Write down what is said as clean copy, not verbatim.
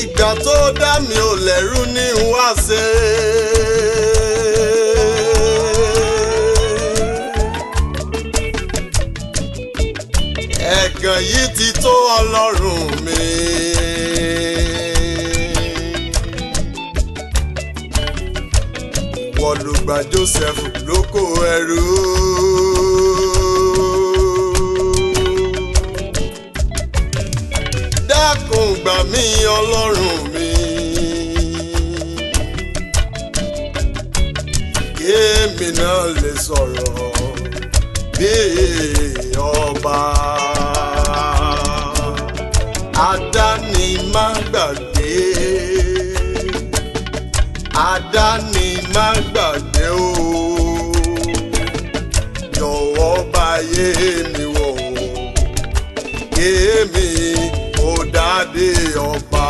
ìgbà tó dá mi ò lẹ́rú ní wá ṣe. ẹ̀gàn yìí ti tó Ọlọ́run mi. wọ́n ló gba Joseph lóko ẹrú. dákun gbà mí Ọlọ́run mi. kémi náà lè sọ̀rọ̀ bí ọba. Àdáni má gbàgbé. Àdáni má gbàgbé o. jọ̀wọ́ báyé mi wò. kémi ó dádé ọba.